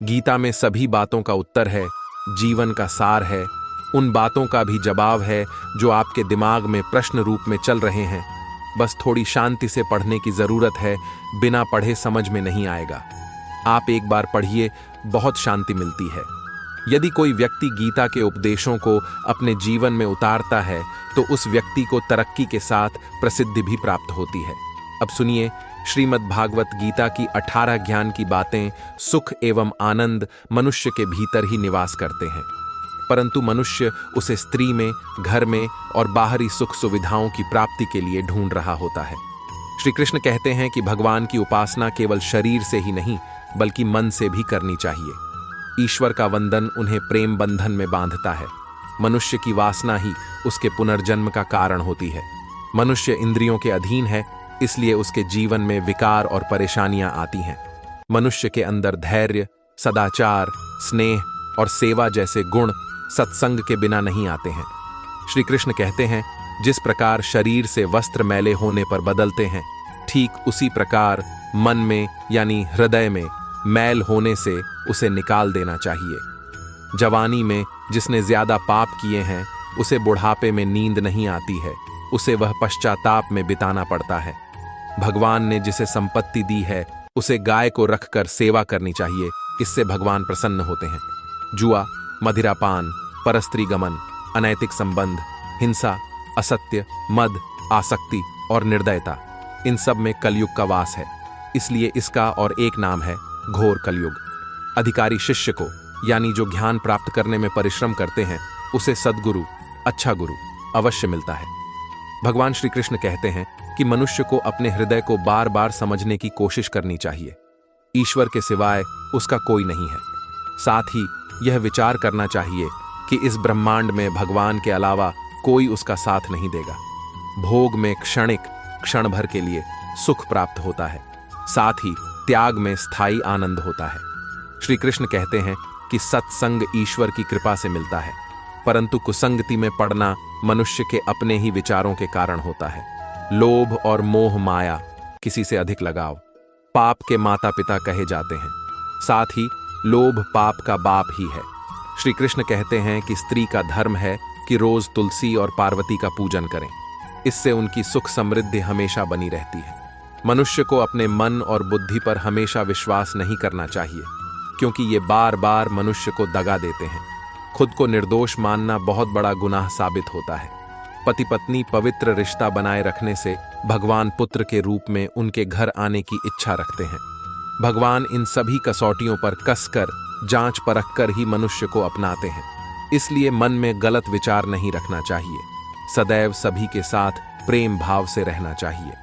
गीता में सभी बातों का उत्तर है, जीवन का सार है, उन बातों का भी जवाब है जो आपके दिमाग में प्रश्न रूप में चल रहे हैं। बस थोड़ी शांति से पढ़ने की जरूरत है, बिना पढ़े समझ में नहीं आएगा। आप एक बार पढ़िए, बहुत शांति मिलती है। यदि कोई व्यक्ति गीता के उपदेशों को अपने जीवन में उतारता है तो उस व्यक्ति को तरक्की के साथ प्रसिद्धि भी प्राप्त होती है। अब सुनिए, श्रीमद् भागवत गीता की 18 ज्ञान की बातें। सुख एवं आनंद मनुष्य के भीतर ही निवास करते हैं, परंतु मनुष्य उसे स्त्री में, घर में और बाहरी सुख सुविधाओं की प्राप्ति के लिए ढूंढ रहा होता है। श्री कृष्ण कहते हैं कि भगवान की उपासना केवल शरीर से ही नहीं बल्कि मन से भी करनी चाहिए। ईश्वर का वंदन उन्हें प्रेम बंधन में बांधता है। मनुष्य की वासना ही उसके पुनर्जन्म का कारण होती है। मनुष्य इंद्रियों के अधीन है, इसलिए उसके जीवन में विकार और परेशानियां आती हैं। मनुष्य के अंदर धैर्य, सदाचार, स्नेह और सेवा जैसे गुण सत्संग के बिना नहीं आते हैं। श्री कृष्ण कहते हैं, जिस प्रकार शरीर से वस्त्र मैले होने पर बदलते हैं, ठीक उसी प्रकार मन में यानी हृदय में मैल होने से उसे निकाल देना चाहिए। जवानी में जिसने ज्यादा पाप किए हैं उसे बुढ़ापे में नींद नहीं आती है, उसे वह पश्चाताप में बिताना पड़ता है। भगवान ने जिसे संपत्ति दी है उसे गाय को रखकर सेवा करनी चाहिए, इससे भगवान प्रसन्न होते हैं। जुआ, मदिरापान, परस्त्री गमन, अनैतिक संबंध, हिंसा, असत्य, मद, आसक्ति और निर्दयता, इन सब में कलयुग का वास है। इसलिए इसका और एक नाम है घोर कलयुग। अधिकारी शिष्य को यानी जो ज्ञान प्राप्त करने में परिश्रम करते हैं उसे सद्गुरु, अच्छा गुरु अवश्य मिलता है। भगवान श्री कृष्ण कहते हैं कि मनुष्य को अपने हृदय को बार बार समझने की कोशिश करनी चाहिए। ईश्वर के सिवाय उसका कोई नहीं है। साथ ही यह विचार करना चाहिए कि इस ब्रह्मांड में भगवान के अलावा कोई उसका साथ नहीं देगा। भोग में क्षणिक, क्षण भर के लिए सुख प्राप्त होता है, साथ ही त्याग में स्थायी आनंद होता है। श्री कृष्ण कहते हैं कि सत्संग ईश्वर की कृपा से मिलता है, परंतु कुसंगति में पड़ना मनुष्य के अपने ही विचारों के कारण होता है। लोभ और मोह माया, किसी से अधिक लगाव, पाप के माता पिता कहे जाते हैं। साथ ही लोभ पाप का बाप ही है। श्री कृष्ण कहते हैं कि स्त्री का धर्म है कि रोज तुलसी और पार्वती का पूजन करें, इससे उनकी सुख समृद्धि हमेशा बनी रहती है। मनुष्य को अपने मन और बुद्धि पर हमेशा विश्वास नहीं करना चाहिए, क्योंकि ये बार बार मनुष्य को दगा देते हैं। खुद को निर्दोष मानना बहुत बड़ा गुनाह साबित होता है। पति पत्नी पवित्र रिश्ता बनाए रखने से भगवान पुत्र के रूप में उनके घर आने की इच्छा रखते हैं। भगवान इन सभी कसौटियों पर कसकर, जांच परख कर ही मनुष्य को अपनाते हैं। इसलिए मन में गलत विचार नहीं रखना चाहिए। सदैव सभी के साथ प्रेम भाव से रहना चाहिए।